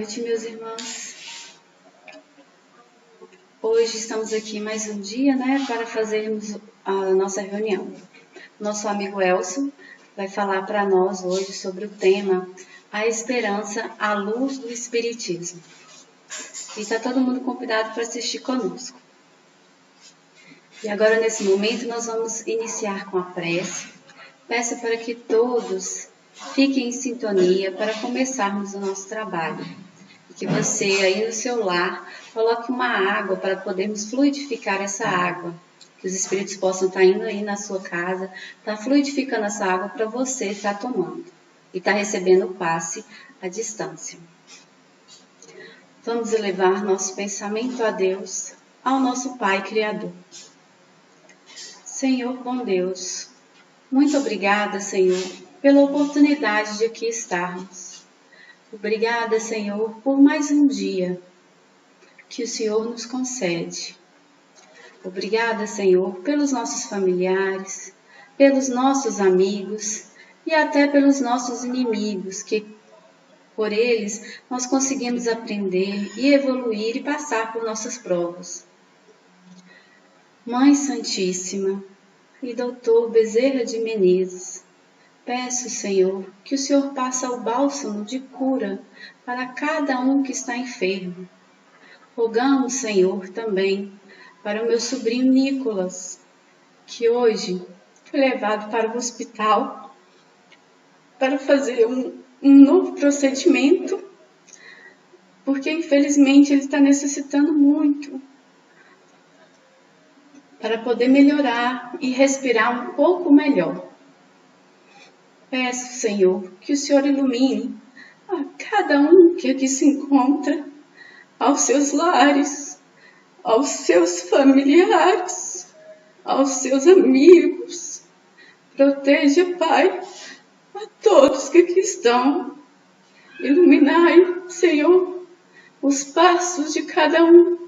noite, meus irmãos. Hoje estamos aqui mais um dia, para fazermos a nossa reunião. Nosso amigo Elson vai falar para nós hoje sobre o tema A Esperança à Luz do Espiritismo. E está todo mundo convidado para assistir conosco. E agora, nesse momento, nós vamos iniciar com a prece. Peço para que todos fiquem em sintonia para começarmos o nosso trabalho. E que você, aí no seu lar, coloque uma água para podermos fluidificar essa água. Que os espíritos possam estar indo aí na sua casa, estar fluidificando essa água para você estar tomando. E estar recebendo o passe à distância. Vamos elevar nosso pensamento a Deus, ao nosso Pai Criador. Senhor bom Deus, muito obrigada, Senhor, pela oportunidade de aqui estarmos. Obrigada, Senhor, por mais um dia que o Senhor nos concede. Obrigada, Senhor, pelos nossos familiares, pelos nossos amigos e até pelos nossos inimigos, que por eles nós conseguimos aprender e evoluir e passar por nossas provas. Mãe Santíssima e Doutor Bezerra de Menezes, peço, Senhor, que o Senhor passe o bálsamo de cura para cada um que está enfermo. Rogamos, Senhor, também para o meu sobrinho Nicolas, que hoje foi levado para o hospital para fazer um novo procedimento, porque infelizmente ele está necessitando muito para poder melhorar e respirar um pouco melhor. Peço, Senhor, que o Senhor ilumine a cada um que aqui se encontra, aos seus lares, aos seus familiares, aos seus amigos. Proteja, Pai, a todos que aqui estão. Iluminai, Senhor, os passos de cada um,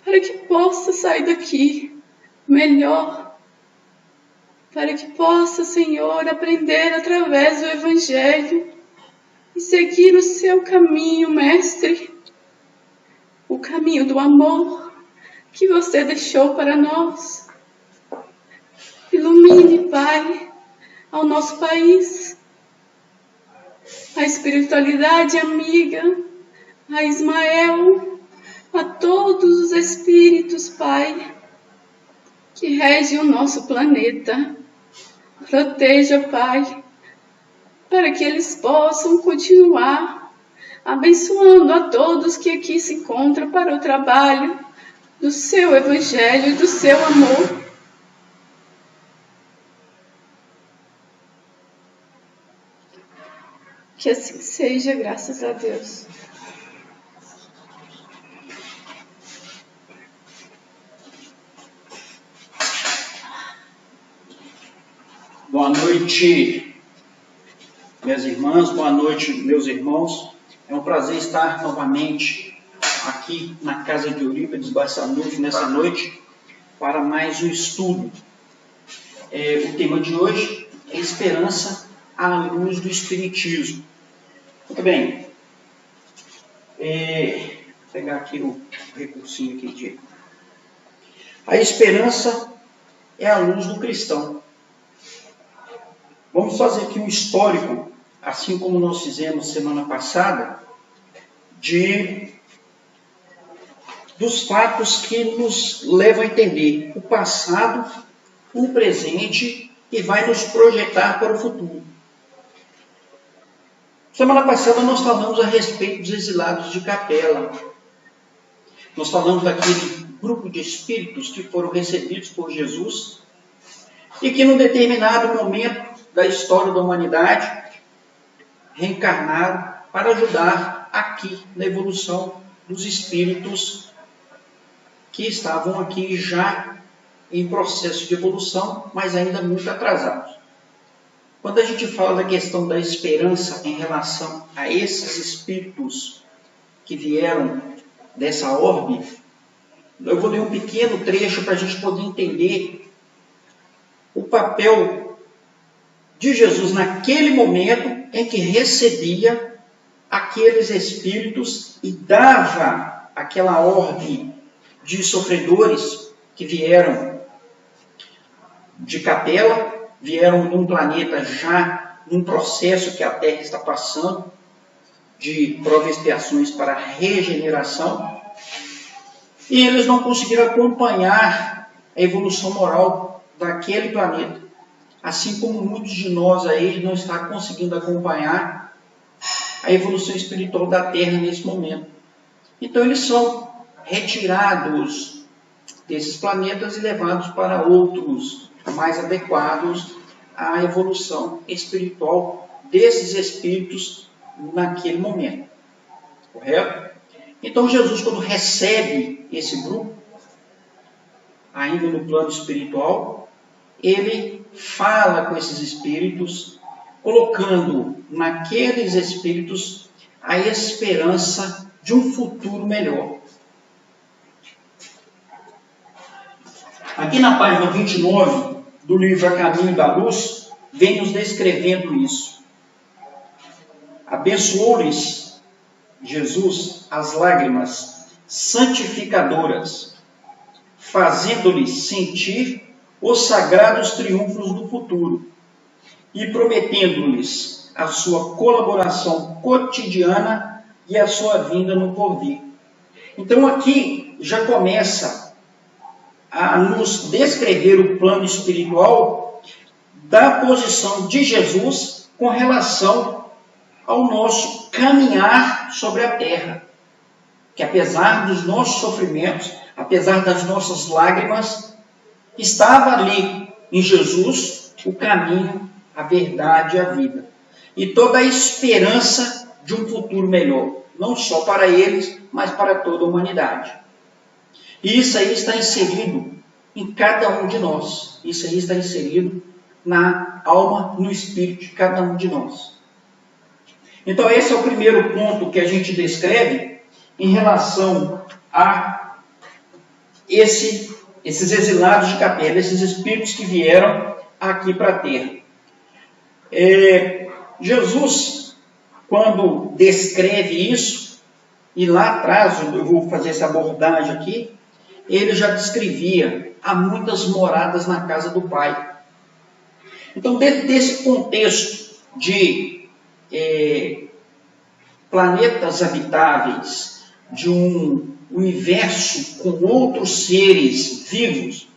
para que possa sair daqui melhor, para que possa, Senhor, aprender através do Evangelho e seguir o seu caminho, Mestre, o caminho do amor que você deixou para nós. Ilumine, Pai, ao nosso país, a espiritualidade amiga, a Ismael, a todos os espíritos, Pai, que regem o nosso planeta. Proteja, Pai, para que eles possam continuar abençoando a todos que aqui se encontram para o trabalho do seu Evangelho e do seu amor. Que assim seja, graças a Deus. Boa noite, minhas irmãs, boa noite, meus irmãos. É um prazer estar novamente aqui na casa de Eurípides Barçanufo nessa noite para mais um estudo. O tema de hoje é Esperança à Luz do Espiritismo. Muito bem. Vou pegar aqui o recursinho aqui de... A esperança é a luz do cristão. Vamos fazer aqui um histórico, assim como nós fizemos semana passada, dos fatos que nos levam a entender o passado, o presente e vai nos projetar para o futuro. Semana passada nós falamos a respeito dos exilados de Capela. Nós falamos daquele grupo de espíritos que foram recebidos por Jesus e que num determinado momento da história da humanidade reencarnaram para ajudar aqui na evolução dos espíritos que estavam aqui já em processo de evolução, mas ainda muito atrasados. Quando a gente fala da questão da esperança em relação a esses espíritos que vieram dessa orbe, eu vou ler um pequeno trecho para a gente poder entender o papel de Jesus naquele momento em que recebia aqueles espíritos e dava aquela ordem de sofredores que vieram de Capela, vieram de um planeta já num processo que a Terra está passando, de provas e expiações para regeneração, e eles não conseguiram acompanhar a evolução moral daquele planeta, assim como muitos de nós aí não estão conseguindo acompanhar a evolução espiritual da Terra nesse momento. Então eles são retirados desses planetas e levados para outros mais adequados à evolução espiritual desses espíritos naquele momento. Correto? Então Jesus, quando recebe esse grupo, ainda no plano espiritual, ele fala com esses espíritos, colocando naqueles espíritos a esperança de um futuro melhor. Aqui na página 29 do livro A Caminho da Luz, vem nos descrevendo isso. Abençoou-lhes Jesus as lágrimas santificadoras, fazendo-lhes sentir os sagrados triunfos do futuro e prometendo-lhes a sua colaboração cotidiana e a sua vinda no porvir. Então aqui já começa a nos descrever o plano espiritual da posição de Jesus com relação ao nosso caminhar sobre a terra. Que apesar dos nossos sofrimentos, apesar das nossas lágrimas, estava ali em Jesus o caminho, a verdade e a vida. E toda a esperança de um futuro melhor, não só para eles, mas para toda a humanidade. E isso aí está inserido em cada um de nós. Isso aí está inserido na alma, no espírito de cada um de nós. Então esse é o primeiro ponto que a gente descreve em relação a esses exilados de Capela, esses espíritos que vieram aqui para a Terra. Jesus, quando descreve isso, e lá atrás, eu vou fazer essa abordagem aqui, ele já descrevia: há muitas moradas na casa do Pai. Então, dentro desse contexto de planetas habitáveis, de um universo com outros seres vivos,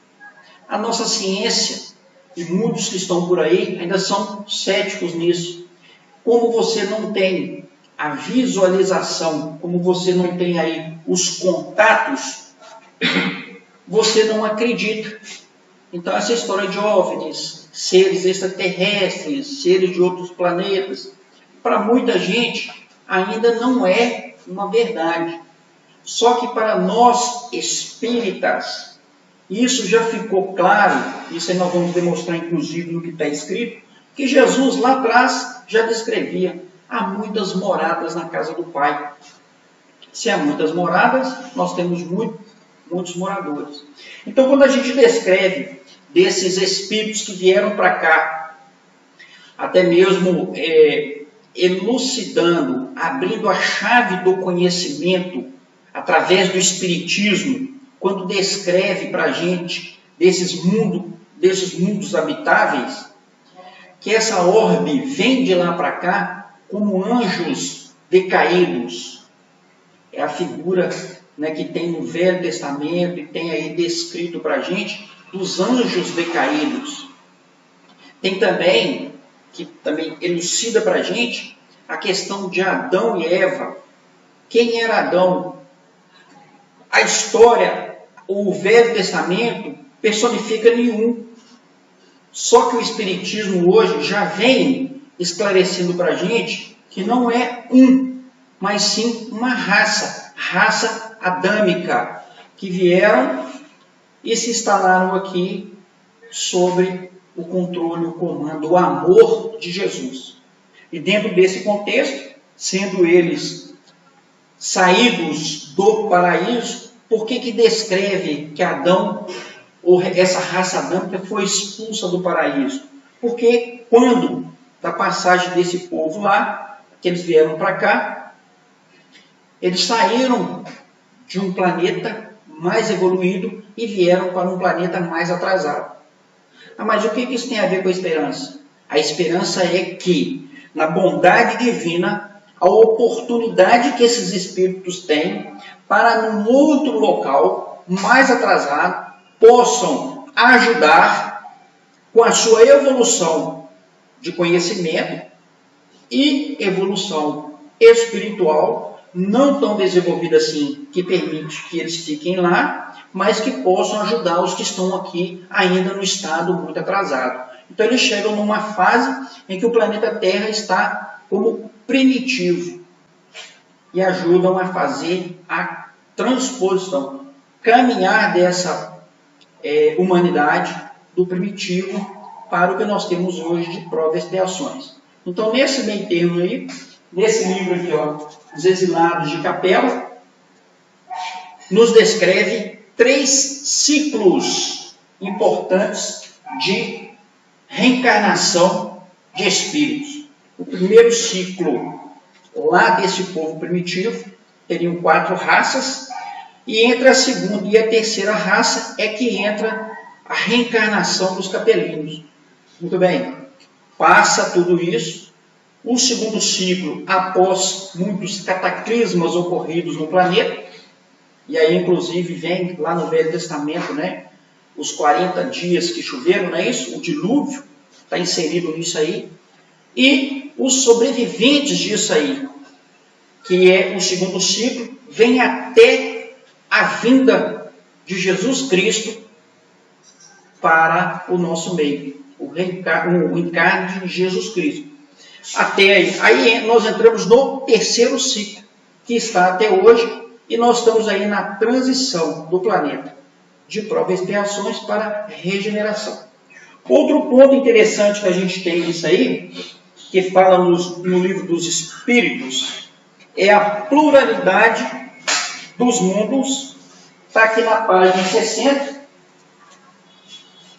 a nossa ciência, e muitos que estão por aí, ainda são céticos nisso. Como você não tem a visualização, como você não tem aí os contatos, você não acredita. Então essa história de OVNIs, seres extraterrestres, seres de outros planetas, para muita gente ainda não é uma verdade. Só que para nós espíritas, isso já ficou claro, isso aí nós vamos demonstrar inclusive no que está escrito, que Jesus lá atrás já descrevia: há muitas moradas na casa do Pai. Se há muitas moradas, nós temos muitos moradores. Então quando a gente descreve desses espíritos que vieram para cá, até mesmo elucidando, abrindo a chave do conhecimento através do Espiritismo, quando descreve para a gente desses mundos habitáveis, que essa orbe vem de lá para cá como anjos decaídos. É a figura, né, que tem no Velho Testamento e tem aí descrito para a gente dos anjos decaídos. Tem também, que também elucida para a gente, a questão de Adão e Eva. Quem era Adão? A história, o Velho Testamento, personifica nenhum. Só que o Espiritismo hoje já vem esclarecendo para a gente que não é mas sim uma raça adâmica, que vieram e se instalaram aqui sobre o controle, o comando, o amor de Jesus. E dentro desse contexto, sendo eles saídos do paraíso, por que descreve que Adão, ou essa raça adâmica, foi expulsa do paraíso? Porque quando, da passagem desse povo lá, que eles vieram para cá, Eles saíram de um planeta mais evoluído e vieram para um planeta mais atrasado. Mas o que isso tem a ver com a esperança? A esperança é que, na bondade divina, a oportunidade que esses espíritos têm para, num outro local mais atrasado, possam ajudar com a sua evolução de conhecimento e evolução espiritual, não tão desenvolvida assim, que permite que eles fiquem lá, mas que possam ajudar os que estão aqui ainda no estado muito atrasado. Então eles chegam numa fase em que o planeta Terra está como primitivo e ajudam a fazer a transposição, caminhar dessa humanidade do primitivo para o que nós temos hoje de provas e expiações. Então, nesse meio termo aí, nesse livro aqui, ó, Os Exilados de Capela, nos descreve 3 ciclos importantes de reencarnação de espíritos. O primeiro ciclo, lá desse povo primitivo, teriam 4 raças, e entre a segunda e a terceira raça é que entra a reencarnação dos capelinos. Muito bem, passa tudo isso. O segundo ciclo, após muitos cataclismas ocorridos no planeta, e aí inclusive vem lá no Velho Testamento, né, os 40 dias que choveram, não é isso? O dilúvio está inserido nisso aí. E os sobreviventes disso aí, que é o segundo ciclo, vem até a vinda de Jesus Cristo para o nosso meio, o encarne de Jesus Cristo. Até aí. Aí nós entramos no terceiro ciclo, que está até hoje, e nós estamos aí na transição do planeta, de provas e expiações para regeneração. Outro ponto interessante que a gente tem nisso aí, que fala no livro dos Espíritos, é a pluralidade dos mundos. Está aqui na página 60.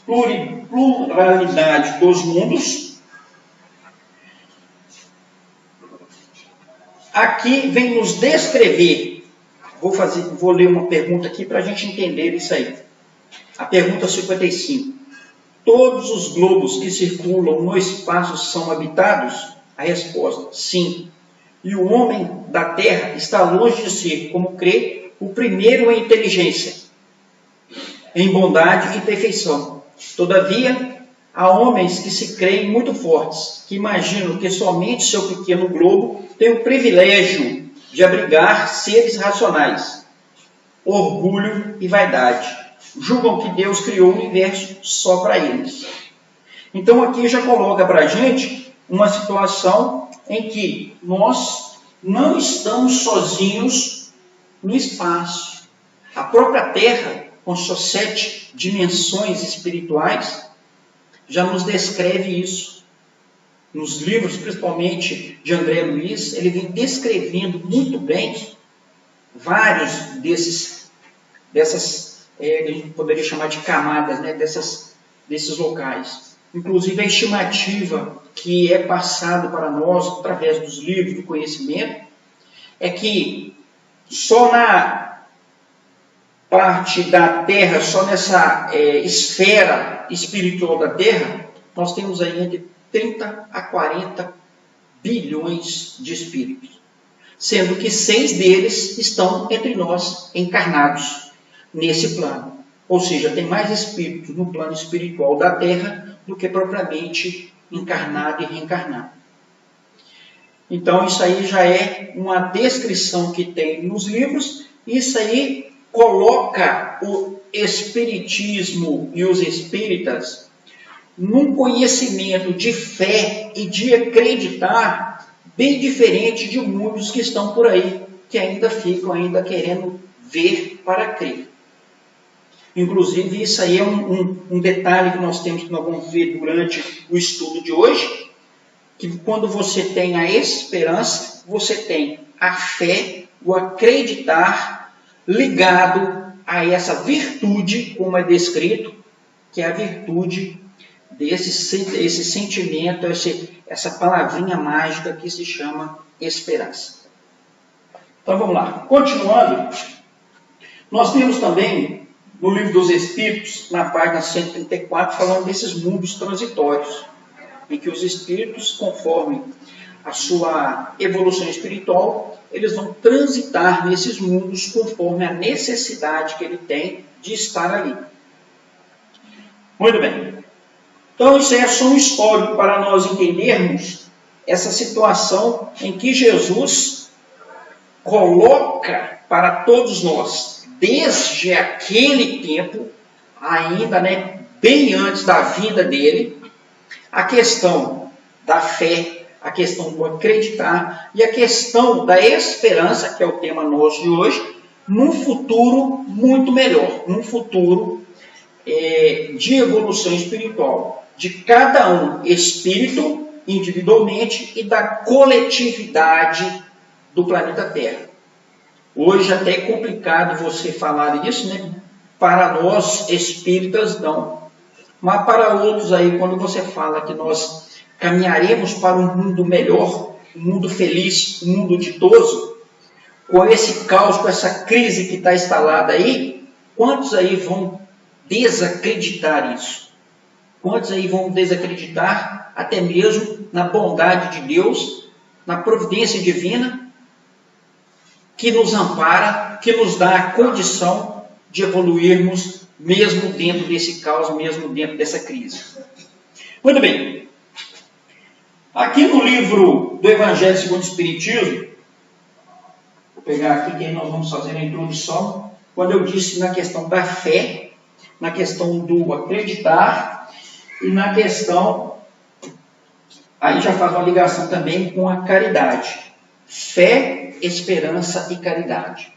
Pluralidade dos mundos. Aqui vem nos descrever. Vou ler uma pergunta aqui para a gente entender isso aí. A pergunta 55. Todos os globos que circulam no espaço são habitados? A resposta, sim. E o homem da Terra está longe de ser, como crê, o primeiro em inteligência, em bondade e perfeição. Todavia, há homens que se creem muito fortes, que imaginam que somente seu pequeno globo tem o privilégio de abrigar seres racionais, orgulho e vaidade. Julgam que Deus criou o universo só para eles. Então aqui já coloca para a gente uma situação em que nós não estamos sozinhos no espaço. A própria Terra, com suas 7 dimensões espirituais, já nos descreve isso. Nos livros, principalmente de André Luiz, ele vem descrevendo muito bem vários dessas a gente poderia chamar de camadas, né, desses locais. Inclusive a estimativa que é passado para nós através dos livros do conhecimento é que só na parte da Terra, só nessa esfera espiritual da Terra, nós temos aí entre 30 a 40 bilhões de espíritos, sendo que 6 deles estão entre nós encarnados nesse plano. Ou seja, tem mais espíritos no plano espiritual da Terra do que propriamente encarnado e reencarnado. Então, isso aí já é uma descrição que tem nos livros. Isso aí coloca o espiritismo e os espíritas num conhecimento de fé e de acreditar bem diferente de muitos que estão por aí, que ainda ficam querendo ver para crer. Inclusive, isso aí é um detalhe que nós vamos ver durante o estudo de hoje, que quando você tem a esperança, você tem a fé, o acreditar ligado a essa virtude, como é descrito, que é a virtude esse sentimento, essa palavrinha mágica que se chama esperança. Então vamos lá. Continuando, nós temos também no Livro dos Espíritos, na página 134, falando desses mundos transitórios, em que os espíritos, conforme a sua evolução espiritual, eles vão transitar nesses mundos conforme a necessidade que ele tem de estar ali. Muito bem. Então isso é só um histórico para nós entendermos essa situação em que Jesus coloca para todos nós, desde aquele tempo, ainda bem antes da vinda dele, a questão da fé, a questão do acreditar e a questão da esperança, que é o tema nosso de hoje, num futuro muito melhor, num futuro de evolução espiritual, de cada um espírito individualmente e da coletividade do planeta Terra. Hoje até é complicado você falar isso, Para nós espíritas não. Mas para outros aí, quando você fala que nós caminharemos para um mundo melhor, um mundo feliz, um mundo ditoso, com esse caos, com essa crise que está instalada aí, quantos aí vão desacreditar isso? Quantos aí vão desacreditar até mesmo na bondade de Deus, na providência divina, que nos ampara, que nos dá a condição de evoluirmos mesmo dentro desse caos, mesmo dentro dessa crise. Muito bem. Aqui no livro do Evangelho segundo o Espiritismo, vou pegar aqui que nós vamos fazer a introdução, quando eu disse na questão da fé, na questão do acreditar e na questão, aí já faz uma ligação também com a caridade. Fé, esperança e caridade.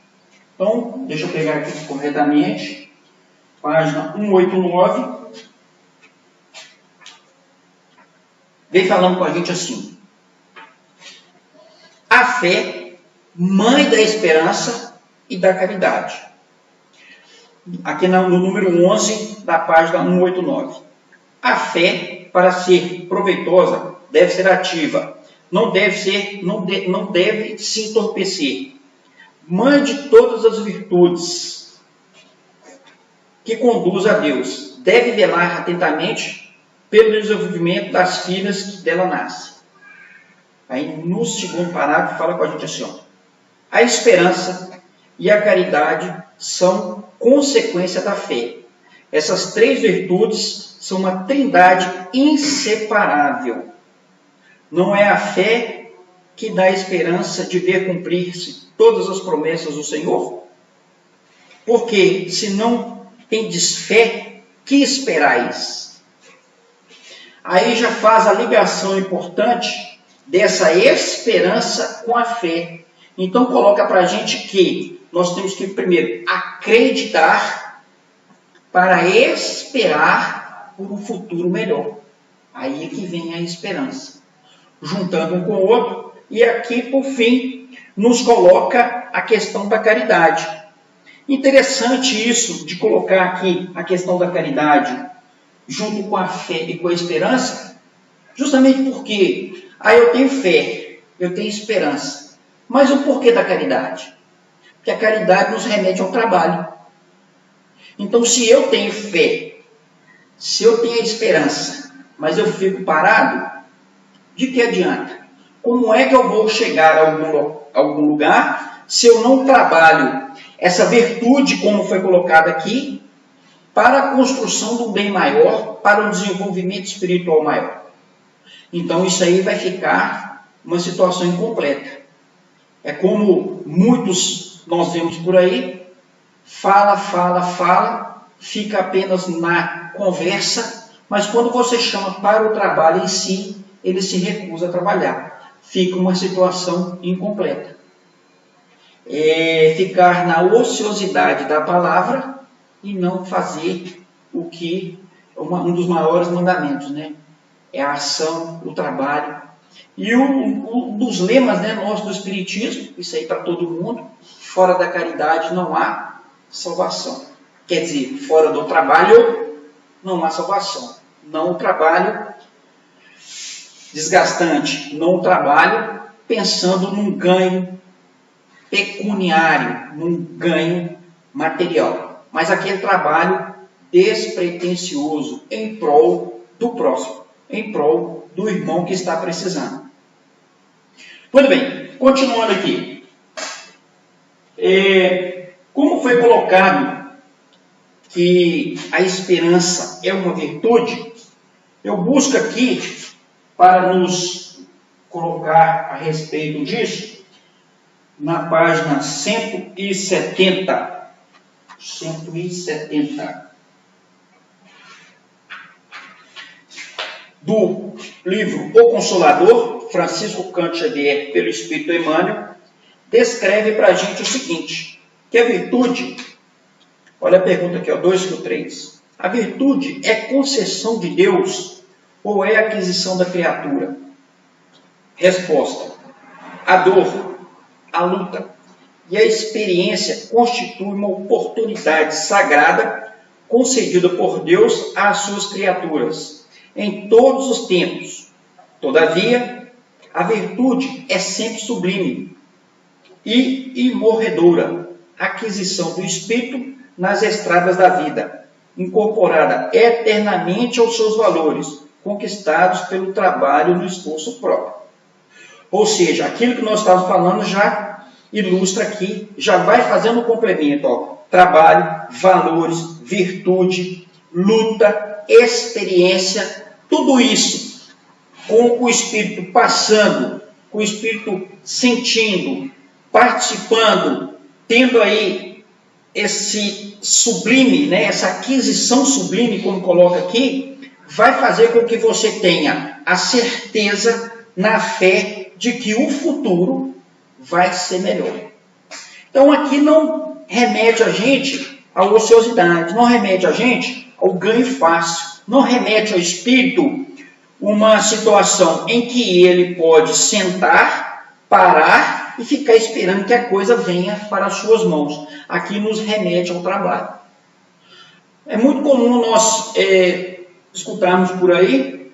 Então, deixa eu pegar aqui corretamente, página 189, vem falando com a gente assim: a fé, mãe da esperança e da caridade. Aqui no número 11 da página 189. A fé, para ser proveitosa, deve ser ativa, não deve se entorpecer. Mãe de todas as virtudes que conduz a Deus, deve velar atentamente pelo desenvolvimento das filhas que dela nascem. Aí no segundo parágrafo fala com a gente assim: a esperança e a caridade são consequência da fé. Essas três virtudes são uma trindade inseparável. Não é a fé que dá a esperança de ver cumprir-se todas as promessas do Senhor? Porque se não tendes fé, que esperais? Aí já faz a ligação importante dessa esperança com a fé. Então coloca para a gente que nós temos que primeiro acreditar para esperar por um futuro melhor. Aí é que vem a esperança. Juntando um com o outro, e aqui por fim nos coloca a questão da caridade. Interessante isso de colocar aqui a questão da caridade junto com a fé e com a esperança, justamente porque eu tenho fé, eu tenho esperança, mas o porquê da caridade? Porque a caridade nos remete ao trabalho. Então, se eu tenho fé, se eu tenho esperança, mas eu fico parado, de que adianta? Como é que eu vou chegar a algum lugar se eu não trabalho essa virtude, como foi colocado aqui, para a construção do bem maior, para um desenvolvimento espiritual maior? Então isso aí vai ficar uma situação incompleta. É como muitos nós vemos por aí, fala, fica apenas na conversa, mas quando você chama para o trabalho em si, ele se recusa a trabalhar. Fica uma situação incompleta. Ficar na ociosidade da palavra e não fazer o que um dos maiores mandamentos, é a ação, o trabalho. E um dos lemas nosso do Espiritismo, isso aí para todo mundo: fora da caridade não há salvação. Quer dizer, fora do trabalho não há salvação. Não o trabalho desgastante, não o trabalho pensando num ganho pecuniário, num ganho material, mas aquele trabalho despretensioso em prol do próximo, em prol do irmão que está precisando. Muito bem, continuando aqui. Como foi colocado que a esperança é uma virtude, eu busco aqui, para nos colocar a respeito disso, na página 170. Do livro O Consolador, Francisco Cândido Xavier, pelo Espírito Emmanuel, descreve para a gente o seguinte, que a virtude, olha a pergunta aqui, 2:3. A virtude é concessão de Deus ou é aquisição da criatura? Resposta: a dor, a luta e a experiência constituem uma oportunidade sagrada concedida por Deus às suas criaturas em todos os tempos. Todavia, a virtude é sempre sublime e imorredora, aquisição do espírito nas estradas da vida, incorporada eternamente aos seus valores, conquistados pelo trabalho no esforço próprio. Ou seja, aquilo que nós estávamos falando já ilustra aqui, já vai fazendo um complemento. Trabalho, valores, virtude, luta, experiência, tudo isso com o espírito passando, com o espírito sentindo, participando, tendo aí esse sublime, essa aquisição sublime, como coloca aqui, vai fazer com que você tenha a certeza na fé de que o futuro vai ser melhor. Então aqui não remete a gente à ociosidade, não remete a gente ao ganho fácil, não remete ao espírito uma situação em que ele pode sentar, parar e ficar esperando que a coisa venha para as suas mãos. Aqui nos remete ao trabalho. É muito comum nós escutarmos por aí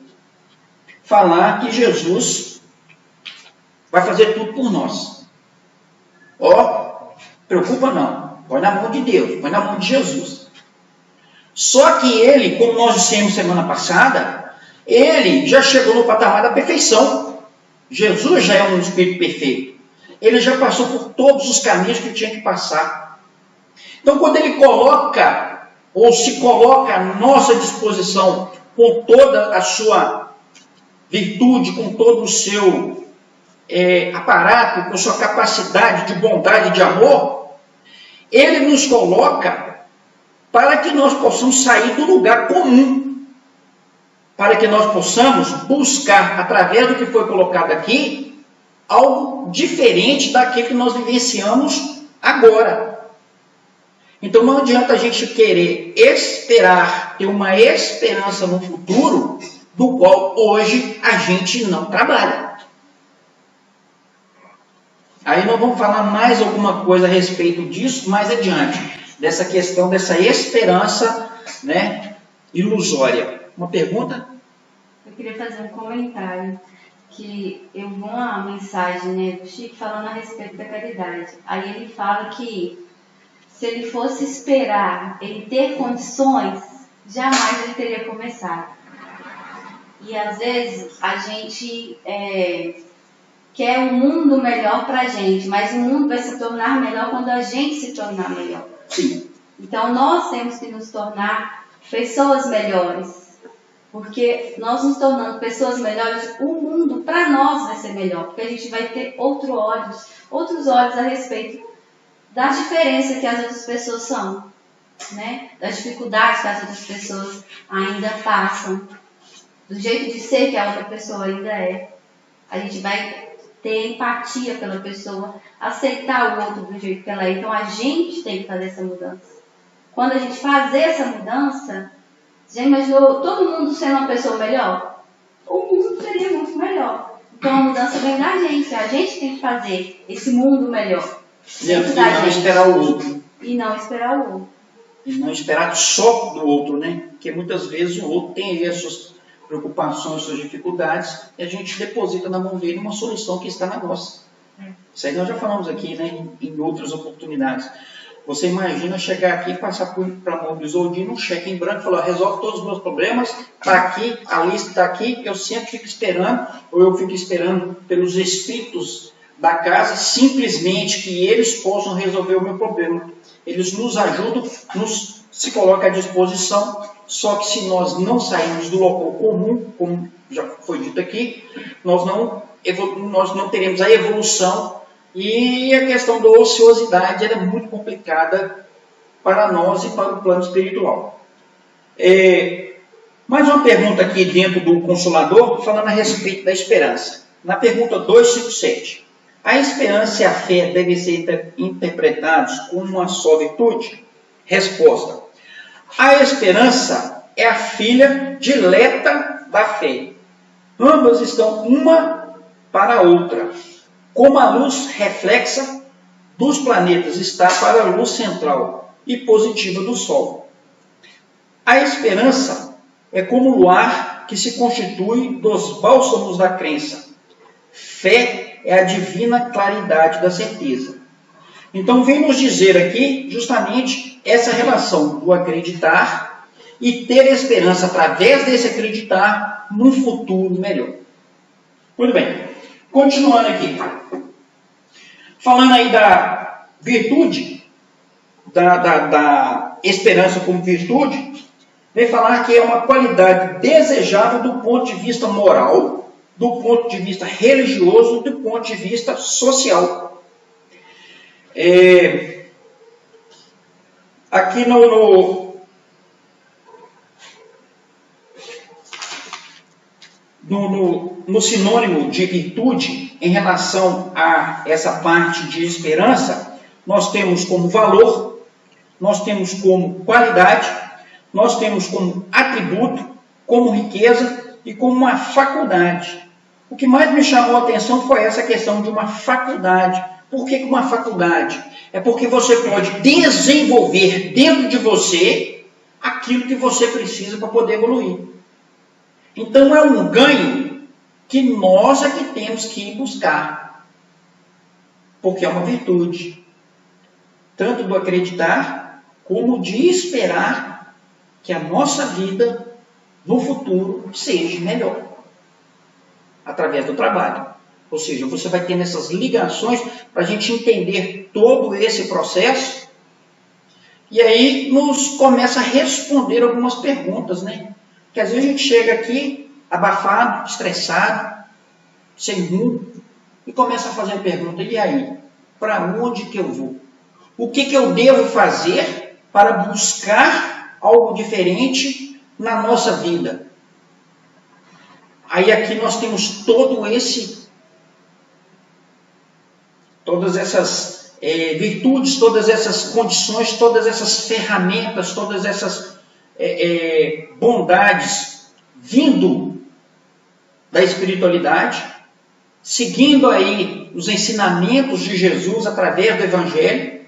falar que Jesus vai fazer tudo por nós. Preocupa não, põe na mão de Deus, põe na mão de Jesus. Só que ele, como nós dissemos semana passada, ele já chegou no patamar da perfeição. Jesus já é um espírito perfeito. Ele já passou por todos os caminhos que tinha que passar. Então, quando ele coloca, ou se coloca à nossa disposição, com toda a sua virtude, com todo o seu aparato, com sua capacidade de bondade e de amor, ele nos coloca para que nós possamos sair do lugar comum, para que nós possamos buscar, através do que foi colocado aqui, algo diferente daquilo que nós vivenciamos agora. Então não adianta a gente querer esperar, ter uma esperança no futuro, do qual hoje a gente não trabalha. Aí nós vamos falar mais alguma coisa a respeito disso mais adiante, dessa questão, dessa esperança, ilusória. Uma pergunta? Eu queria fazer um comentário, que eu vi uma mensagem do Chico falando a respeito da caridade. Aí ele fala que se ele fosse esperar ele ter condições, jamais ele teria começado. E às vezes a gente quer um mundo melhor para a gente, mas o mundo vai se tornar melhor quando a gente se tornar melhor. Sim. Então nós temos que nos tornar pessoas melhores. Porque nós nos tornando pessoas melhores, o mundo para nós vai ser melhor. Porque a gente vai ter outros olhos a respeito da diferença que as outras pessoas são. Das dificuldades que as outras pessoas ainda passam. Do jeito de ser que a outra pessoa ainda é. A gente vai ter empatia pela pessoa, aceitar o outro do jeito que ela é. Então a gente tem que fazer essa mudança. Quando a gente fazer essa mudança, já imaginou todo mundo sendo uma pessoa melhor? O mundo seria muito melhor. Então a mudança vem da gente. A gente tem que fazer esse mundo melhor. E não esperar o outro. E não esperar o outro. E não esperar só do outro, Porque muitas vezes o outro tem as suas preocupações, suas dificuldades, e a gente deposita na mão dele uma solução que está na nossa. Isso aí nós já falamos aqui, né, em outras oportunidades. Você imagina chegar aqui e passar para a mão do Isoldino um cheque em branco e falar: resolve todos os meus problemas, está aqui, a lista está aqui, eu sempre fico esperando, ou eu fico esperando pelos espíritos da casa, simplesmente que eles possam resolver o meu problema. Eles nos ajudam, se colocam à disposição, só que se nós não sairmos do local comum, como já foi dito aqui, nós não teremos a evolução. E a questão da ociosidade é muito complicada para nós e para o plano espiritual. Mais uma pergunta aqui dentro do Consolador, falando a respeito da esperança. Na pergunta 257, a esperança e a fé devem ser interpretados como uma só virtude? Resposta: a esperança é a filha dileta da fé. Ambas estão uma para a outra. Como a luz reflexa dos planetas está para a luz central e positiva do Sol. A esperança é como o luar que se constitui dos bálsamos da crença. Fé é a divina claridade da certeza. Então, vem nos dizer aqui justamente essa relação do acreditar e ter esperança através desse acreditar num futuro melhor. Muito bem, continuando aqui. Falando aí da virtude, da esperança como virtude, vem falar que é uma qualidade desejável do ponto de vista moral, do ponto de vista religioso, do ponto de vista social. Aqui no sinônimo de virtude, em relação a essa parte de esperança, nós temos como valor, nós temos como qualidade, nós temos como atributo, como riqueza e como uma faculdade. O que mais me chamou a atenção foi essa questão de uma faculdade. Por que uma faculdade? É porque você pode desenvolver dentro de você aquilo que você precisa para poder evoluir. Então é um ganho que nós é que temos que ir buscar. Porque é uma virtude. Tanto do acreditar, como de esperar que a nossa vida no futuro seja melhor. Através do trabalho. Ou seja, você vai tendo essas ligações para a gente entender todo esse processo. E aí nos começa a responder algumas perguntas, né? Porque às vezes a gente chega aqui abafado, estressado, sem rumo, e começa a fazer a pergunta: e aí? Para onde que eu vou? O que eu devo fazer para buscar algo diferente na nossa vida? Aí aqui nós temos todas essas virtudes, todas essas condições, todas essas ferramentas, todas essas bondades vindo da espiritualidade, seguindo aí os ensinamentos de Jesus através do Evangelho,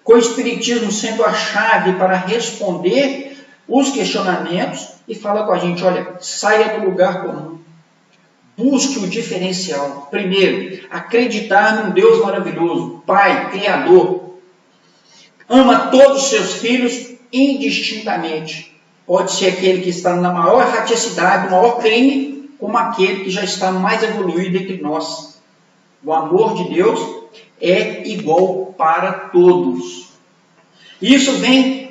com o Espiritismo sendo a chave para responder os questionamentos, e fala com a gente: olha, saia do lugar comum, busque o diferencial. Primeiro, acreditar num Deus maravilhoso, Pai, Criador, ama todos os seus filhos indistintamente. Pode ser aquele que está na maior erraticidade, no maior crime, como aquele que já está mais evoluído entre nós. O amor de Deus é igual para todos. Isso veio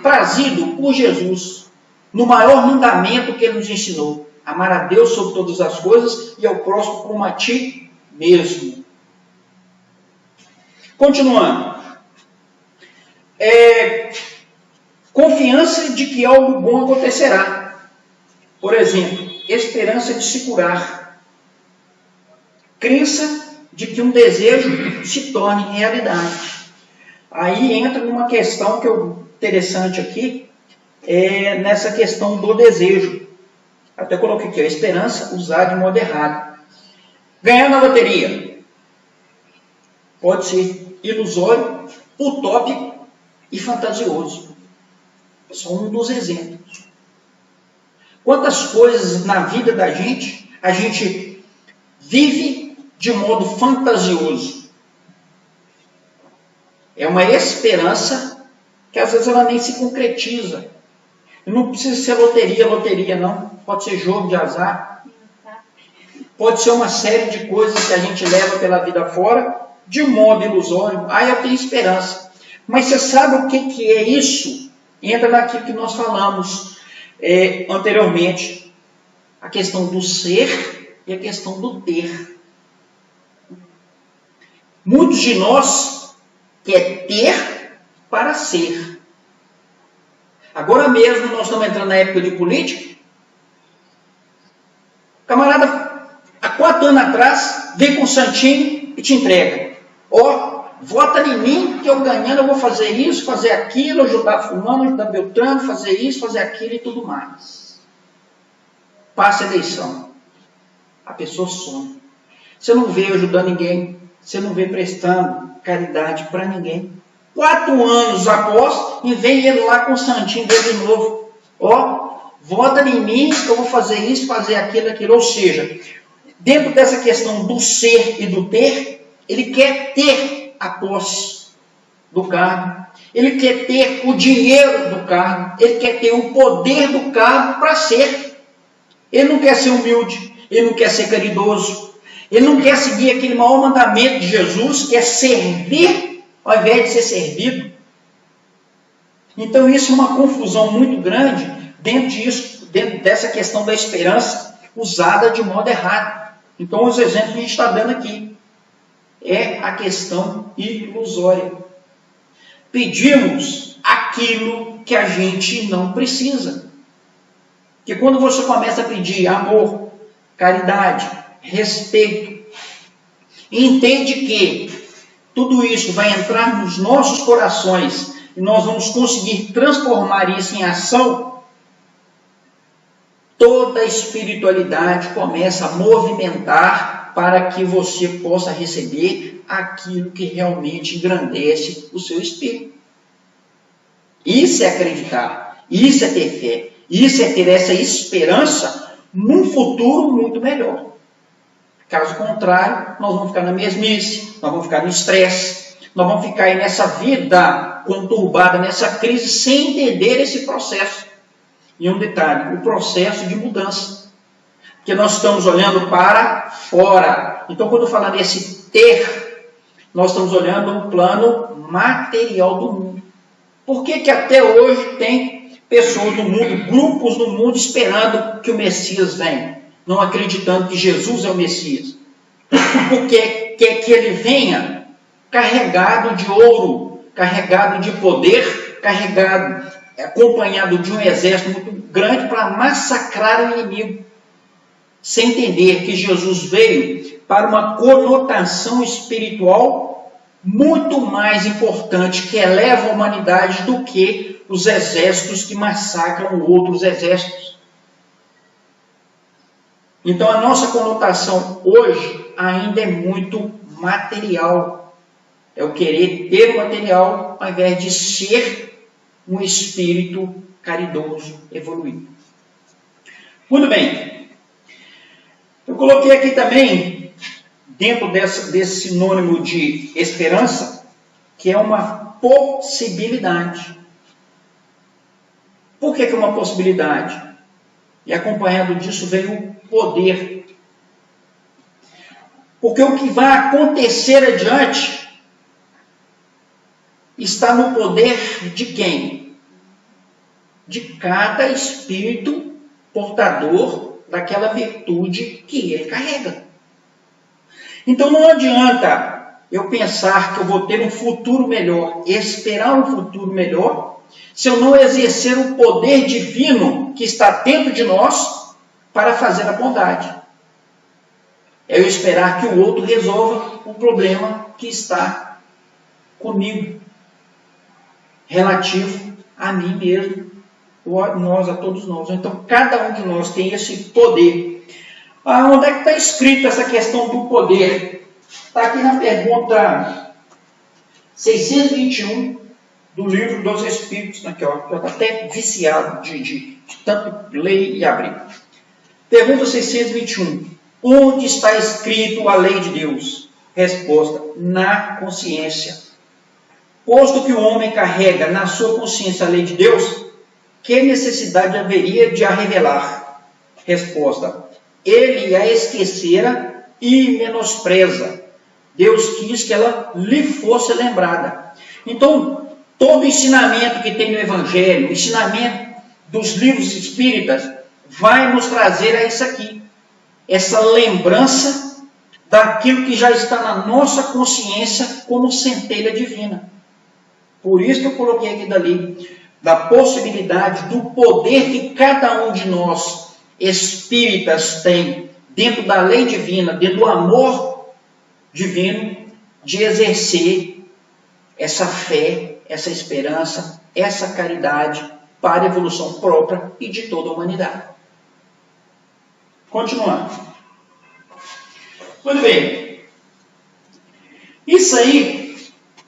trazido por Jesus no maior mandamento que ele nos ensinou: amar a Deus sobre todas as coisas e ao próximo como a ti mesmo. Continuando. Confiança de que algo bom acontecerá. Por exemplo, esperança de se curar. Crença de que um desejo se torne realidade. Aí entra numa questão que é interessante aqui, nessa questão do desejo. Até coloquei aqui: a esperança usada de modo errado. Ganhar na loteria pode ser ilusório, utópico e fantasioso. Só um dos exemplos. Quantas coisas na vida da gente a gente vive de modo fantasioso. É uma esperança que às vezes ela nem se concretiza. Não precisa ser loteria não. Pode ser jogo de azar. Pode ser uma série de coisas que a gente leva pela vida fora de modo ilusório. Eu tenho esperança. Mas você sabe o que é isso? Entra naquilo que nós falamos anteriormente. A questão do ser e a questão do ter. Muitos de nós quer ter para ser. Agora mesmo nós estamos entrando na época de política. O camarada, há 4 anos atrás, vem com um santinho e te entrega. Vota em mim que eu ganhando eu vou fazer isso, fazer aquilo, ajudar fulano, ajudar Beltrano, fazer isso, fazer aquilo e tudo mais. Passa a eleição. A pessoa some. Você não vê ajudando ninguém. Você não vê prestando caridade para ninguém. 4 anos após, e vem ele lá com o santinho dele de novo. Vota em mim que eu vou fazer isso, fazer aquilo. Ou seja, dentro dessa questão do ser e do ter, ele quer ter a posse do cargo. Ele quer ter o dinheiro do cargo. Ele quer ter o poder do cargo para ser. Ele não quer ser humilde. Ele não quer ser caridoso. Ele não quer seguir aquele maior mandamento de Jesus, que é servir ao invés de ser servido. Então isso é uma confusão muito grande dentro dessa questão da esperança usada de modo errado. Então os exemplos que a gente está dando aqui é a questão ilusória. Pedimos aquilo que a gente não precisa. Porque quando você começa a pedir amor, caridade, respeito, e entende que tudo isso vai entrar nos nossos corações e nós vamos conseguir transformar isso em ação, toda a espiritualidade começa a movimentar para que você possa receber aquilo que realmente engrandece o seu espírito. Isso é acreditar, isso é ter fé, isso é ter essa esperança num futuro muito melhor. Caso contrário, nós vamos ficar na mesmice, nós vamos ficar no estresse, nós vamos ficar aí nessa vida conturbada, nessa crise, sem entender esse processo. E um detalhe, o processo de mudança. Porque nós estamos olhando para fora. Então, quando eu falo nesse ter, nós estamos olhando um plano material do mundo. Por que até hoje tem pessoas no mundo, grupos no mundo, esperando que o Messias venha? Não acreditando que Jesus é o Messias. Porque quer que ele venha carregado de ouro, carregado de poder, acompanhado de um exército muito grande para massacrar o inimigo. Sem entender que Jesus veio para uma conotação espiritual muito mais importante, que eleva a humanidade do que os exércitos que massacram outros exércitos. Então a nossa conotação hoje ainda é muito material. É o querer ter o material ao invés de ser um espírito caridoso, evoluído. Muito bem. Eu coloquei aqui também, dentro desse sinônimo de esperança, que é uma possibilidade. Por que é uma possibilidade? E acompanhado disso vem o poder. Porque o que vai acontecer adiante está no poder de quem? De cada espírito portador daquela virtude que ele carrega. Então não adianta eu pensar que eu vou ter um futuro melhor, esperar um futuro melhor, se eu não exercer o poder divino que está dentro de nós para fazer a bondade. É eu esperar que o outro resolva o problema que está comigo, relativo a mim mesmo, a todos nós. Então, cada um de nós tem esse poder. Onde é que está escrito essa questão do poder? Está aqui na pergunta 621 do livro dos Espíritos. Aqui, ó, já está até viciado de tanto ler e abrir. Pergunta 621. Onde está escrito a lei de Deus? Resposta: na consciência. Posto que o homem carrega na sua consciência a lei de Deus, que necessidade haveria de a revelar? Resposta: ele a esquecera e menospreza. Deus quis que ela lhe fosse lembrada. Então, todo ensinamento que tem no Evangelho, o ensinamento dos livros espíritas, vai nos trazer a isso aqui. Essa lembrança daquilo que já está na nossa consciência como centelha divina. Por isso que eu coloquei aqui dali, da possibilidade, do poder que cada um de nós, espíritas, tem, dentro da lei divina, dentro do amor divino, de exercer essa fé, essa esperança, essa caridade para a evolução própria e de toda a humanidade. Continuando. Muito bem. Isso aí,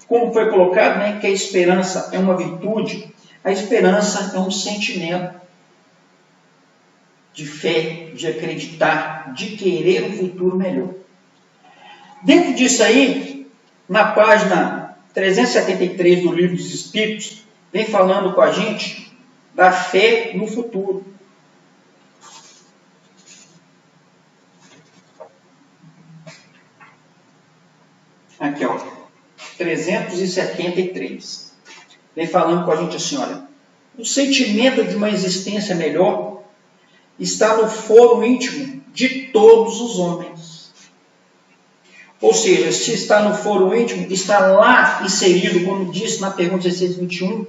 como foi colocado, né, que a esperança é uma virtude, a esperança é um sentimento de fé, de acreditar, de querer um futuro melhor. Dentro disso aí, na página 373 do Livro dos Espíritos, vem falando com a gente da fé no futuro. Aqui, ó, 373. Vem falando com a gente assim, olha, o sentimento de uma existência melhor está no foro íntimo de todos os homens. Ou seja, se está no foro íntimo, está lá inserido, como disse na pergunta 1621,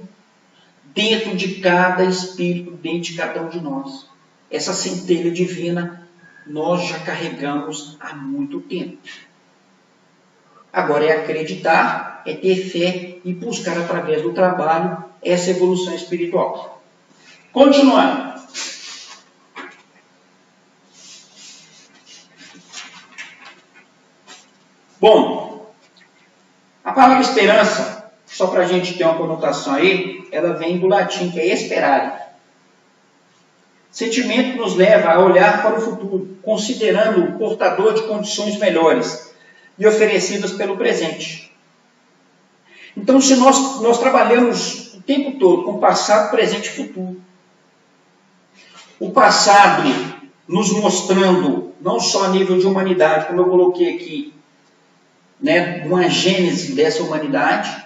dentro de cada espírito, dentro de cada um de nós. Essa centelha divina nós já carregamos há muito tempo. Agora é acreditar, é ter fé e buscar através do trabalho essa evolução espiritual. Continuando. Bom, a palavra esperança, só para a gente ter uma conotação aí, ela vem do latim, que é esperare. Sentimento que nos leva a olhar para o futuro, considerando o portador de condições melhores e oferecidas pelo presente. Então, se nós trabalhamos o tempo todo com passado, presente e futuro, o passado nos mostrando, não só a nível de humanidade, como eu coloquei aqui, né, uma gênese dessa humanidade,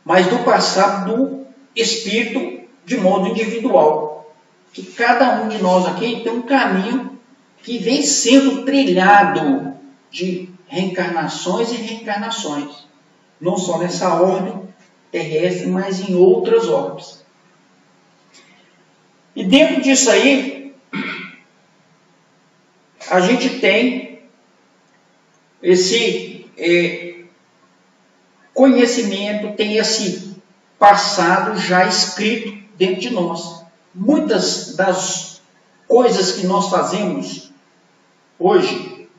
mas do passado do espírito de modo individual. Que cada um de nós aqui tem um caminho que vem sendo trilhado de reencarnações e reencarnações. Não só nessa ordem terrestre, mas em outras ordens. E dentro disso aí, a gente tem esse conhecimento, tem esse passado já escrito dentro de nós. Muitas das coisas que nós fazemos hoje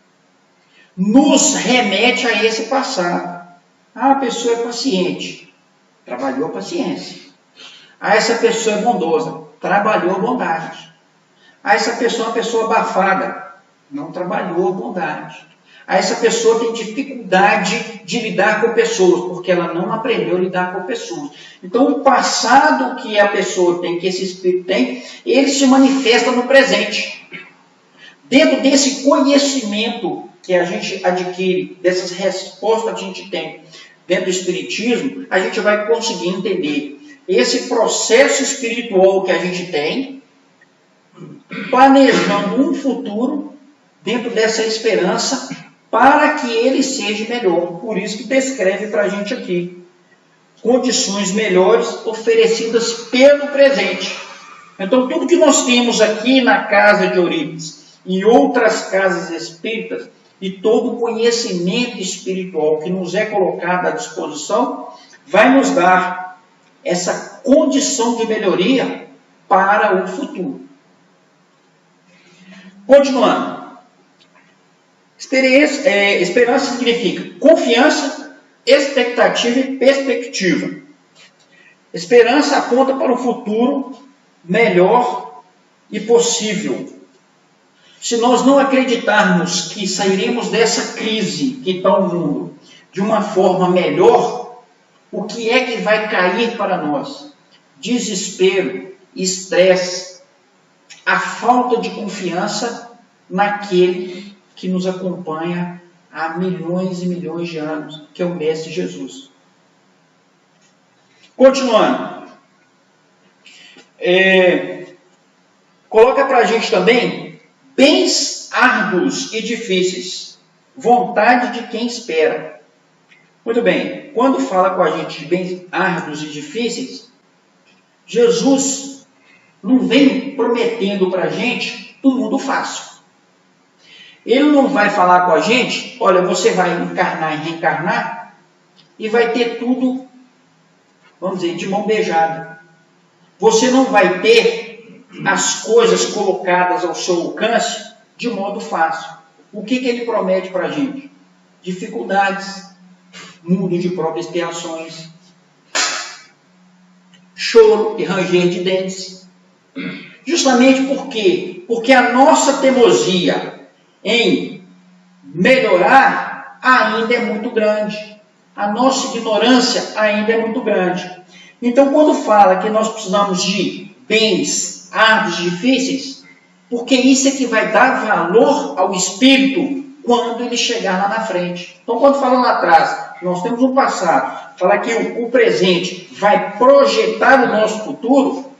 nos remete a esse passado. Ah, a pessoa é paciente, trabalhou a paciência. Ah, essa pessoa é bondosa, trabalhou a bondade. Ah, essa pessoa é uma pessoa abafada, não trabalhou a bondade. Essa pessoa tem dificuldade de lidar com pessoas, porque ela não aprendeu a lidar com pessoas. Então, o passado que a pessoa tem, que esse espírito tem, ele se manifesta no presente. Dentro desse conhecimento que a gente adquire, dessas respostas que a gente tem dentro do espiritismo, a gente vai conseguir entender esse processo espiritual que a gente tem, planejando um futuro dentro dessa esperança, para que ele seja melhor. Por isso que descreve para a gente aqui condições melhores oferecidas pelo presente. Então, tudo que nós temos aqui na casa de Eurípides e outras casas espíritas, e todo o conhecimento espiritual que nos é colocado à disposição, vai nos dar essa condição de melhoria para o futuro. Continuando. Esperança significa confiança, expectativa e perspectiva. Esperança aponta para um futuro melhor e possível. se nós não acreditarmos que sairemos dessa crise que está o mundo de uma forma melhor, o que é que vai cair para nós? Desespero, estresse, a falta de confiança naquele que nos acompanha há milhões e milhões de anos, que é o Mestre Jesus. Continuando. Coloca para a gente também bens árduos e difíceis, vontade de quem espera. Muito bem, quando fala com a gente de bens árduos e difíceis, Jesus não vem prometendo para a gente um mundo fácil. Ele não vai falar com a gente, olha, você vai encarnar e reencarnar e vai ter tudo, vamos dizer, de mão beijada. Você não vai ter as coisas colocadas ao seu alcance de modo fácil. O que ele promete para a gente? Dificuldades, mundo de próprias expiações, choro e ranger de dentes. Justamente por quê? Porque a nossa teimosia em melhorar ainda é muito grande. A nossa ignorância ainda é muito grande. Então, quando fala que nós precisamos de bens árduos e difíceis, porque isso é que vai dar valor ao espírito quando ele chegar lá na frente. Então, quando fala lá atrás, nós temos um passado, fala que o presente vai projetar o nosso futuro,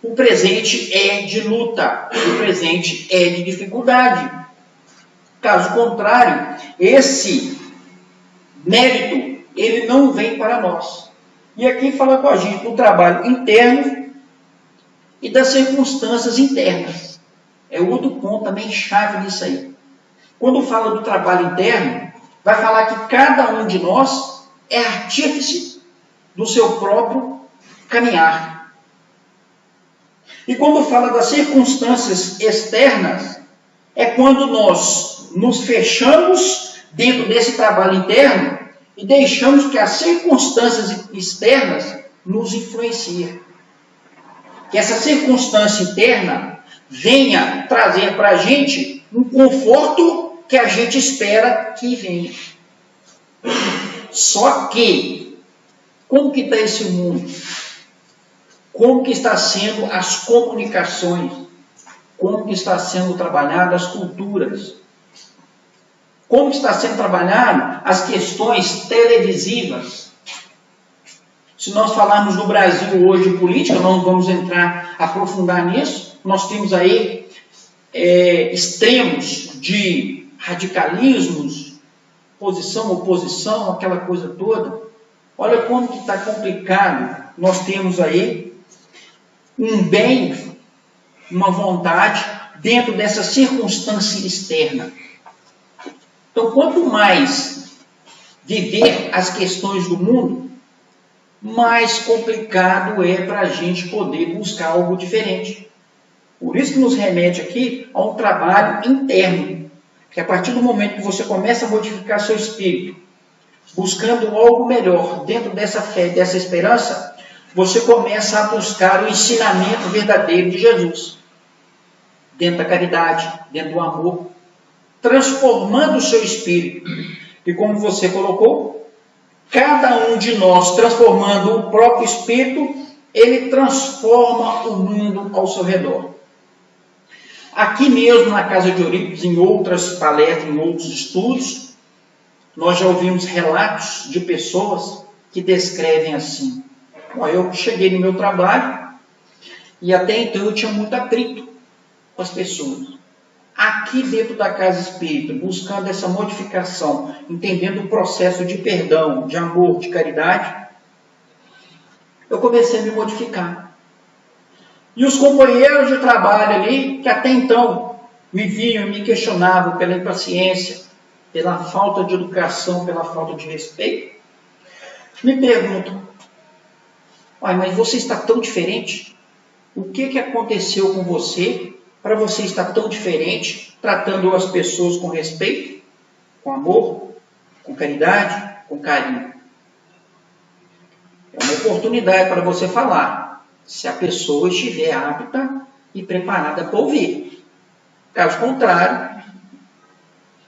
o presente é de luta, o presente é de dificuldade. Caso contrário, esse mérito, ele não vem para nós. E aqui fala com a gente do trabalho interno e das circunstâncias internas. É outro ponto também chave nisso aí. Quando fala do trabalho interno, vai falar que cada um de nós é artífice do seu próprio caminhar. E quando fala das circunstâncias externas, é quando nós nos fechamos dentro desse trabalho interno e deixamos que as circunstâncias externas nos influenciem. Que essa circunstância interna venha trazer para a gente um conforto que a gente espera que venha. Só que, como que está esse mundo? Como que está sendo as comunicações? Como que está sendo trabalhado as culturas? Como está sendo trabalhado as questões televisivas? Se nós falarmos no Brasil hoje de política, nós vamos aprofundar nisso. Nós temos aí extremos de radicalismos, posição, oposição, aquela coisa toda. Olha como que está complicado. Nós temos aí um bem, uma vontade dentro dessa circunstância externa. Então, quanto mais viver as questões do mundo, mais complicado é para a gente poder buscar algo diferente. Por isso que nos remete aqui a um trabalho interno, que a partir do momento que você começa a modificar seu espírito, buscando algo melhor dentro dessa fé, dessa esperança, você começa a buscar o ensinamento verdadeiro de Jesus, dentro da caridade, dentro do amor, transformando o seu espírito. E como você colocou, cada um de nós transformando o próprio espírito, ele transforma o mundo ao seu redor. Aqui mesmo na Casa de Eurípides, em outras palestras, em outros estudos, nós já ouvimos relatos de pessoas que descrevem assim: eu cheguei no meu trabalho e até então eu tinha muito atrito com as pessoas. Aqui dentro da casa espírita, buscando essa modificação, entendendo o processo de perdão, de amor, de caridade, eu comecei a me modificar. E os companheiros de trabalho ali, que até então me vinham, me questionavam pela impaciência, pela falta de educação, pela falta de respeito, me perguntam: mas você está tão diferente? O que aconteceu com você para você estar tão diferente, tratando as pessoas com respeito, com amor, com caridade, com carinho? É uma oportunidade para você falar, se a pessoa estiver apta e preparada para ouvir. Caso contrário,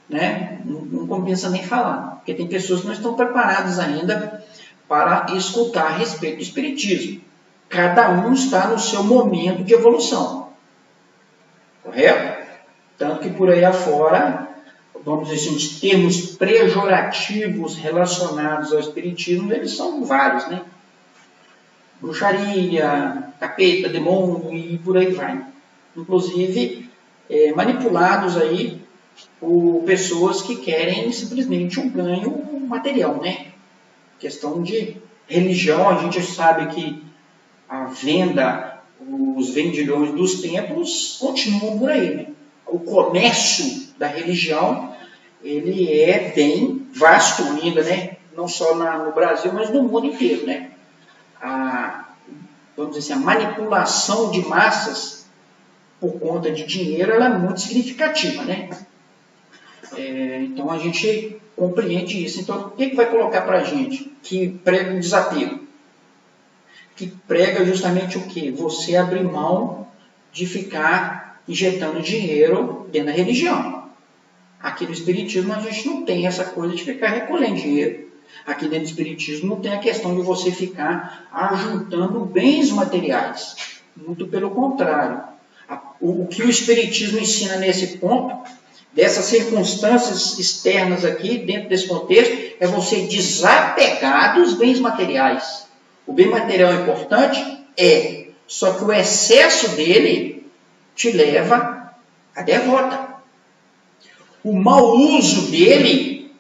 né, não compensa nem falar, porque tem pessoas que não estão preparadas ainda para escutar a respeito do Espiritismo. Cada um está no seu momento de evolução. Correto? Tanto que por aí afora, vamos dizer assim, os termos pejorativos relacionados ao Espiritismo, eles são vários, né? Bruxaria, capeta, demônio e por aí vai. Inclusive, manipulados aí por pessoas que querem simplesmente um ganho material, né? Questão de religião, a gente sabe que a venda, os vendilhões dos templos continuam por aí, né? O comércio da religião, ele é bem vasto ainda, né? Não só no Brasil, mas no mundo inteiro, né? Vamos dizer assim, a manipulação de massas por conta de dinheiro, ela é muito significativa, né? Então a gente compreende isso. Então, o que vai colocar para a gente que prega um desapego? Que prega justamente o quê? Você abrir mão de ficar injetando dinheiro dentro da religião. Aqui no Espiritismo a gente não tem essa coisa de ficar recolhendo dinheiro. Aqui dentro do Espiritismo não tem a questão de você ficar ajuntando bens materiais. Muito pelo contrário. O que o Espiritismo ensina nesse ponto, dessas circunstâncias externas aqui, dentro desse contexto, é você desapegar dos bens materiais. O bem material é importante? Só que o excesso dele te leva à derrota. O mau uso dele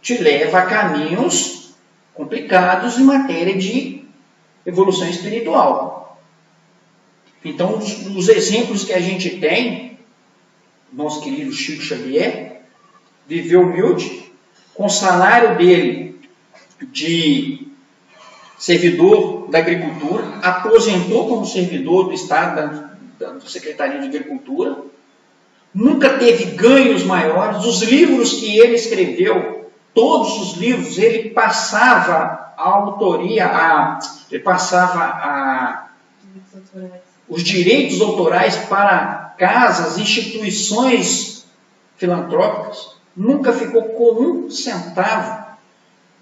te leva a caminhos complicados em matéria de evolução espiritual. Então, os exemplos que a gente tem, nosso querido Chico Xavier, viveu humilde, com o salário dele de servidor da agricultura, aposentou como servidor do Estado, da Secretaria de Agricultura, nunca teve ganhos maiores. Os livros que ele escreveu, todos os livros, ele passava a autoria, ele passava os direitos autorais para casas, instituições filantrópicas. Nunca ficou com um centavo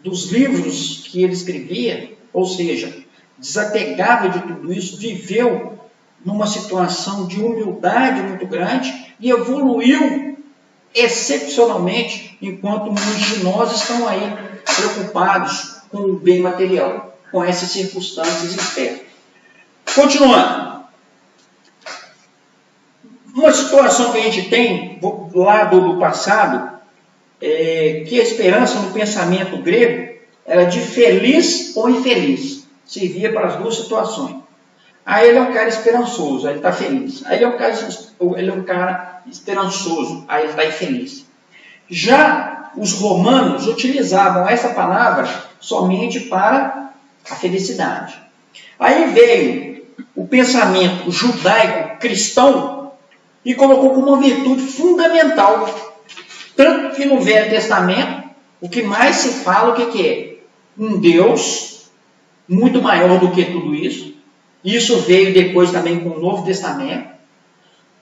dos livros que ele escrevia, ou seja, desapegava de tudo isso, viveu numa situação de humildade muito grande e evoluiu excepcionalmente, enquanto muitos de nós estão aí preocupados com o bem material, com essas circunstâncias externas. Continuando. Uma situação que a gente tem lá do passado, que a esperança no pensamento grego era de feliz ou infeliz. Servia para as duas situações. Aí ele é um cara esperançoso, aí ele está feliz. Aí ele é um cara esperançoso, aí ele está infeliz. Já os romanos utilizavam essa palavra somente para a felicidade. Aí veio o pensamento judaico-cristão e colocou como uma virtude fundamental. Tanto que no Velho Testamento, o que mais se fala, o que é? Um Deus muito maior do que tudo isso. Isso veio depois também com o Novo Testamento,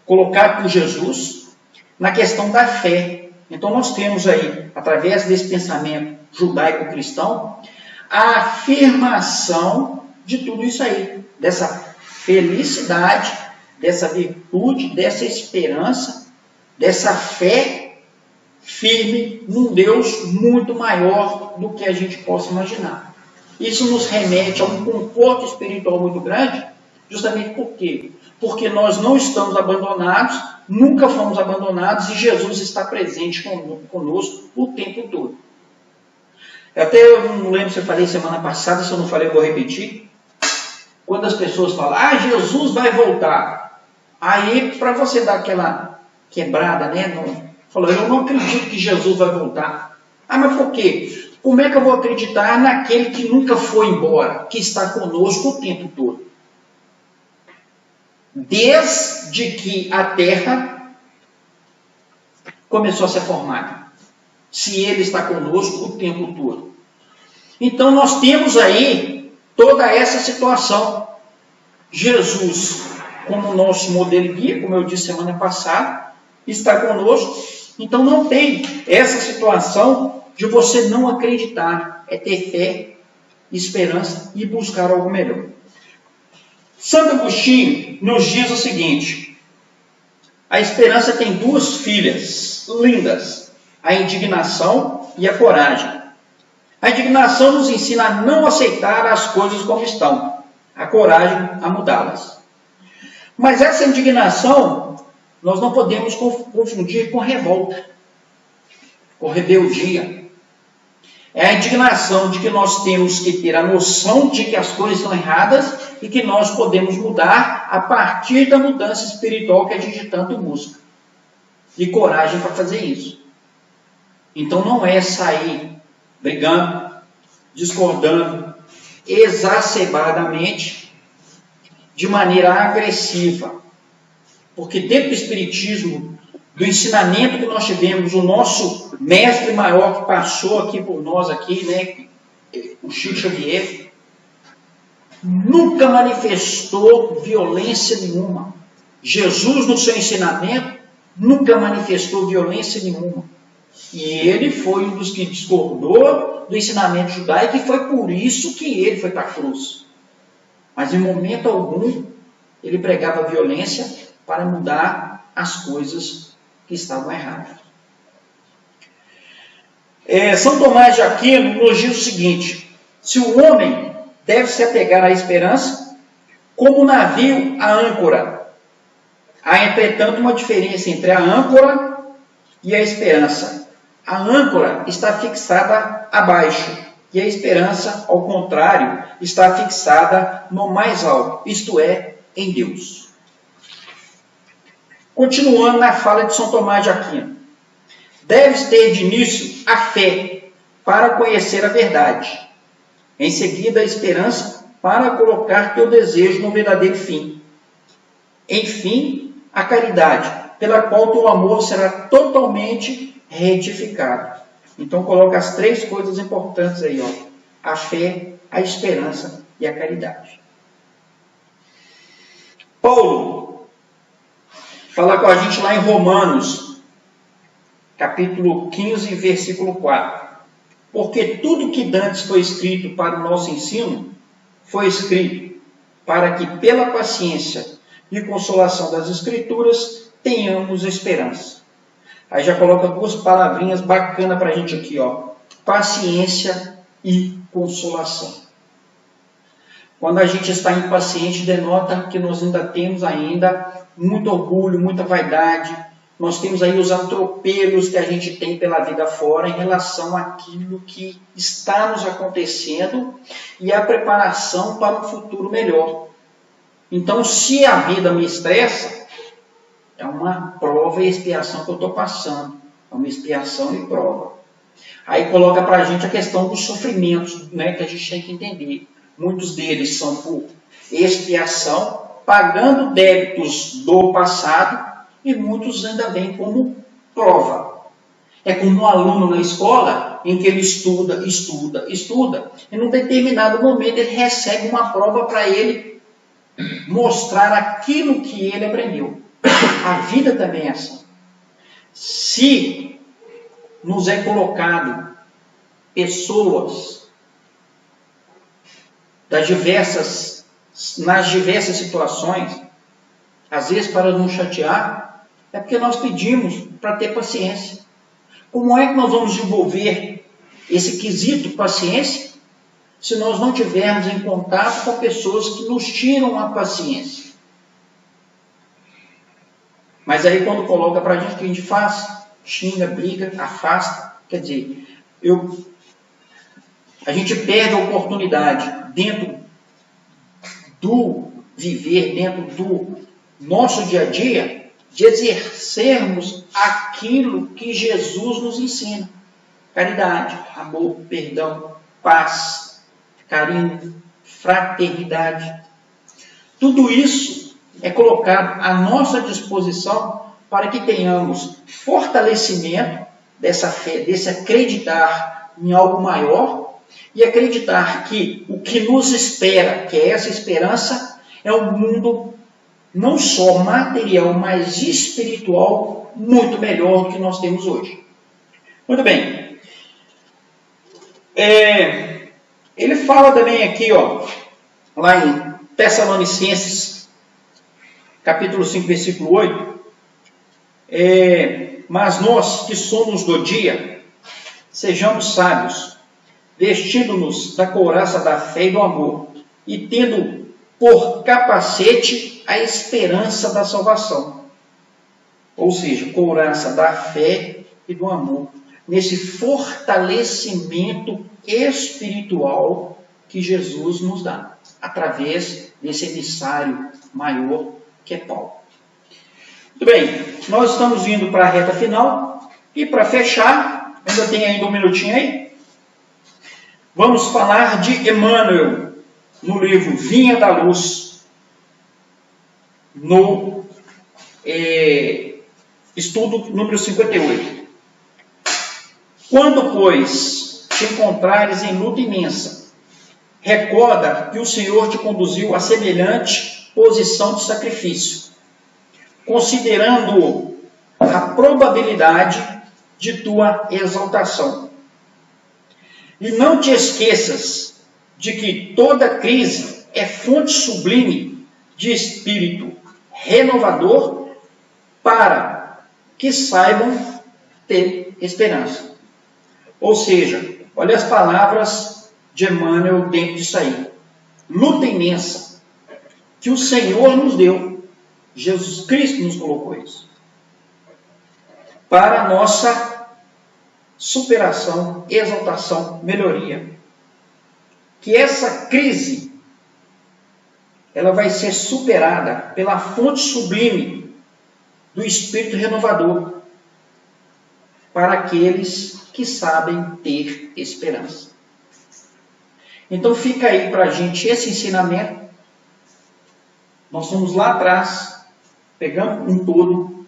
colocado por Jesus, na questão da fé. Então nós temos aí, através desse pensamento judaico-cristão, a afirmação de tudo isso aí, dessa felicidade, dessa virtude, dessa esperança, dessa fé firme num Deus muito maior do que a gente possa imaginar. Isso nos remete a um conforto espiritual muito grande, justamente por quê? Porque nós não estamos abandonados, nunca fomos abandonados e Jesus está presente conosco o tempo todo. Eu não lembro se eu falei semana passada, se eu não falei eu vou repetir. Quando as pessoas falam, Jesus vai voltar. Aí, para você dar aquela quebrada, né? Falou, eu não acredito que Jesus vai voltar. Mas por quê? Como é que eu vou acreditar naquele que nunca foi embora, que está conosco o tempo todo? Desde que a Terra começou a ser formada. Se ele está conosco o tempo todo. Então nós temos aí toda essa situação. Jesus como nosso modelo e guia, como eu disse semana passada, está conosco. Então não tem essa situação de você não acreditar, é ter fé, esperança e buscar algo melhor. Santo Agostinho nos diz o seguinte: a esperança tem duas filhas lindas, a indignação e a coragem. A indignação nos ensina a não aceitar as coisas como estão, a coragem a mudá-las. Mas essa indignação nós não podemos confundir com revolta, com rebeldia. É a indignação de que nós temos que ter a noção de que as coisas estão erradas e que nós podemos mudar a partir da mudança espiritual que a gente tanto busca. E coragem para fazer isso. Então não é sair brigando, discordando, exacerbadamente, de maneira agressiva. Porque dentro do Espiritismo, do ensinamento que nós tivemos, o nosso mestre maior que passou aqui por nós, aqui, né, o Chico Xavier, nunca manifestou violência nenhuma. Jesus, no seu ensinamento, nunca manifestou violência nenhuma. E ele foi um dos que discordou do ensinamento judaico e foi por isso que ele foi para a cruz. Mas em momento algum, ele pregava violência para mudar as coisas que estavam erradas. São Tomás de Aquino nos diz o seguinte: se o homem deve se apegar à esperança, como o navio à âncora. Há, entretanto, uma diferença entre a âncora e a esperança. A âncora está fixada abaixo, e a esperança, ao contrário, está fixada no mais alto, isto é, em Deus. Continuando na fala de São Tomás de Aquino: deves ter de início a fé para conhecer a verdade, em seguida a esperança para colocar teu desejo no verdadeiro fim, enfim a caridade, pela qual teu amor será totalmente retificado. Então coloca as três coisas importantes aí, ó: a fé, a esperança e a caridade. Paulo fala com a gente lá em Romanos, capítulo 15, versículo 4. Porque tudo que dantes foi escrito para o nosso ensino, foi escrito para que pela paciência e consolação das Escrituras tenhamos esperança. Aí já coloca duas palavrinhas bacanas para a gente aqui, ó: paciência e consolação. Quando a gente está impaciente, denota que nós ainda temos muito orgulho, muita vaidade. Nós temos aí os atropelos que a gente tem pela vida fora em relação àquilo que está nos acontecendo e a preparação para um futuro melhor. Então, se a vida me estressa, é uma prova e expiação que eu estou passando. É uma expiação e prova. Aí coloca para a gente a questão dos sofrimentos, né, que a gente tem que entender. Muitos deles são por expiação, pagando débitos do passado, e muitos ainda vêm como prova. É como um aluno na escola, em que ele estuda, e num determinado momento ele recebe uma prova para ele mostrar aquilo que ele aprendeu. A vida também é assim. Se nos é colocado pessoas nas diversas situações, às vezes para nos chatear, é porque nós pedimos para ter paciência. Como é que nós vamos desenvolver esse quesito paciência se nós não tivermos em contato com pessoas que nos tiram a paciência? Mas aí quando coloca para a gente, o que a gente faz? Xinga, briga, afasta. Quer dizer, a gente perde a oportunidade dentro do viver, dentro do nosso dia a dia, de exercermos aquilo que Jesus nos ensina: caridade, amor, perdão, paz, carinho, fraternidade. Tudo isso é colocado à nossa disposição para que tenhamos fortalecimento dessa fé, desse acreditar em algo maior e acreditar que o que nos espera, que é essa esperança, é um mundo não só material, mas espiritual, muito melhor do que nós temos hoje. Muito bem. Ele fala também aqui, lá em Tessalonicenses, capítulo 5, versículo 8, mas nós que somos do dia, sejamos sábios, vestindo-nos da couraça da fé e do amor, e tendo por capacete a esperança da salvação. Ou seja, couraça da fé e do amor, nesse fortalecimento espiritual que Jesus nos dá, através desse emissário maior que é Paulo. Muito bem, nós estamos indo para a reta final, e para fechar, ainda tem ainda um minutinho aí, vamos falar de Emmanuel, no livro Vinha da Luz, no estudo número 58. Quando, pois, te encontrares em luta imensa, recorda que o Senhor te conduziu a semelhante posição de sacrifício, considerando a probabilidade de tua exaltação. E não te esqueças de que toda crise é fonte sublime de espírito renovador para que saibam ter esperança. Ou seja, olha as palavras de Emmanuel dentro disso aí. Luta imensa que o Senhor nos deu, Jesus Cristo nos colocou isso, para a nossa superação, exaltação, melhoria. Que essa crise, ela vai ser superada pela fonte sublime do Espírito renovador para aqueles que sabem ter esperança. Então fica aí para a gente esse ensinamento. Nós fomos lá atrás, pegamos um todo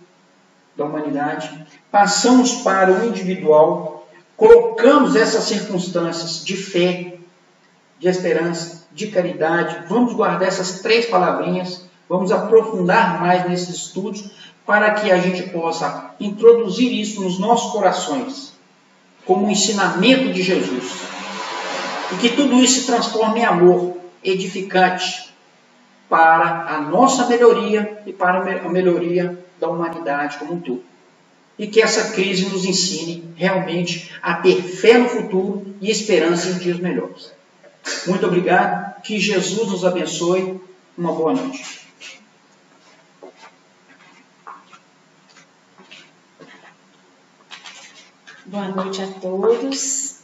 da humanidade, passamos para o individual, colocamos essas circunstâncias de fé, de esperança, de caridade. Vamos guardar essas 3 palavrinhas, vamos aprofundar mais nesses estudos, para que a gente possa introduzir isso nos nossos corações, como um ensinamento de Jesus. E que tudo isso se transforme em amor edificante para a nossa melhoria e para a melhoria da humanidade como um todo. E que essa crise nos ensine realmente a ter fé no futuro e esperança em dias melhores. Muito obrigado, que Jesus nos abençoe. Uma boa noite. Boa noite a todos.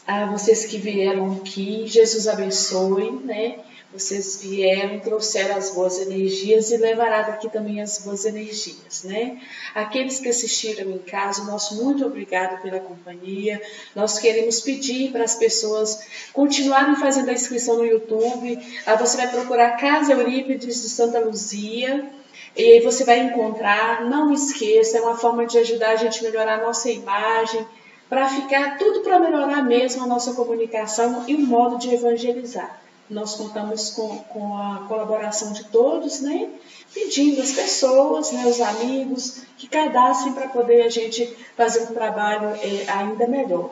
A vocês que vieram aqui, Jesus abençoe, né? Vocês vieram, trouxeram as boas energias e levará daqui também as boas energias, né? Aqueles que assistiram em casa, nosso muito obrigado pela companhia. Nós queremos pedir para as pessoas continuarem fazendo a inscrição no YouTube. Lá você vai procurar Casa Eurípides de Santa Luzia. E aí você vai encontrar, não esqueça, é uma forma de ajudar a gente a melhorar a nossa imagem, para ficar tudo para melhorar mesmo a nossa comunicação e o modo de evangelizar. Nós contamos com a colaboração de todos, né? Pedindo às pessoas, né, os amigos, que cadastrem para poder a gente fazer um trabalho ainda melhor.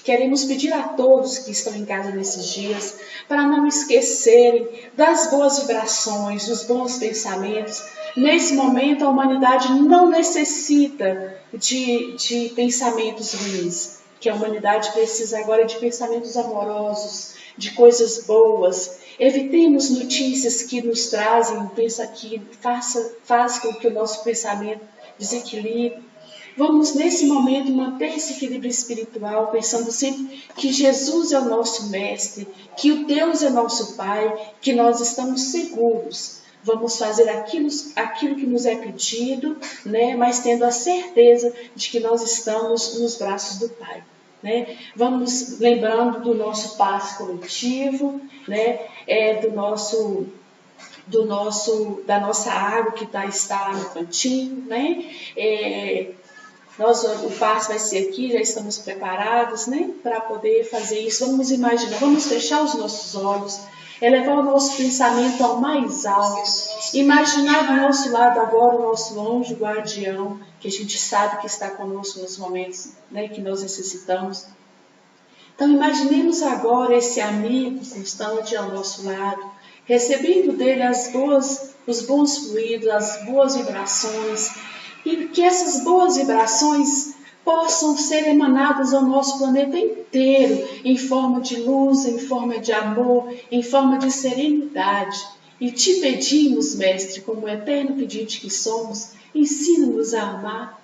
Queremos pedir a todos que estão em casa nesses dias para não esquecerem das boas vibrações, dos bons pensamentos. Nesse momento, a humanidade não necessita de pensamentos ruins, que a humanidade precisa agora de pensamentos amorosos, de coisas boas. Evitemos notícias que nos trazem, que faz com que o nosso pensamento desequilibre. Vamos, nesse momento, manter esse equilíbrio espiritual, pensando sempre que Jesus é o nosso Mestre, que o Deus é nosso Pai, que nós estamos seguros. Vamos fazer aquilo que nos é pedido, né? Mas tendo a certeza de que nós estamos nos braços do Pai. Né? Vamos lembrando do nosso passe coletivo, né? Da nossa água que está no cantinho, né? O passe vai ser aqui, já estamos preparados, né? Para poder fazer isso. Vamos imaginar, vamos fechar os nossos olhos elevar o nosso pensamento ao mais alto, imaginar do nosso lado agora o nosso anjo guardião, que a gente sabe que está conosco nos momentos, né, que nós necessitamos. Então imaginemos agora esse amigo constante ao nosso lado, recebendo dele os bons fluidos, as boas vibrações, e que essas boas vibrações possam ser emanadas ao nosso planeta inteiro, em forma de luz, em forma de amor, em forma de serenidade. E te pedimos, Mestre, como eterno pedinte que somos, ensina-nos a amar,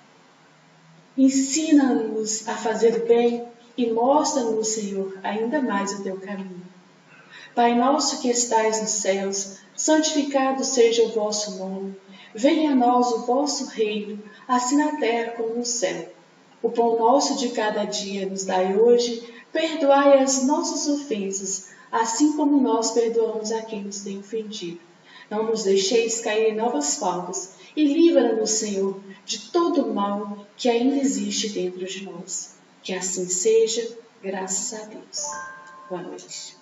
ensina-nos a fazer o bem e mostra-nos, Senhor, ainda mais o teu caminho. Pai nosso que estais nos céus, santificado seja o vosso nome. Venha a nós o vosso reino, assim na terra como no céu. O pão nosso de cada dia nos dai hoje, perdoai as nossas ofensas, assim como nós perdoamos a quem nos tem ofendido. Não nos deixeis cair em novas faltas, e livra-nos, Senhor, de todo o mal que ainda existe dentro de nós. Que assim seja, graças a Deus. Boa noite.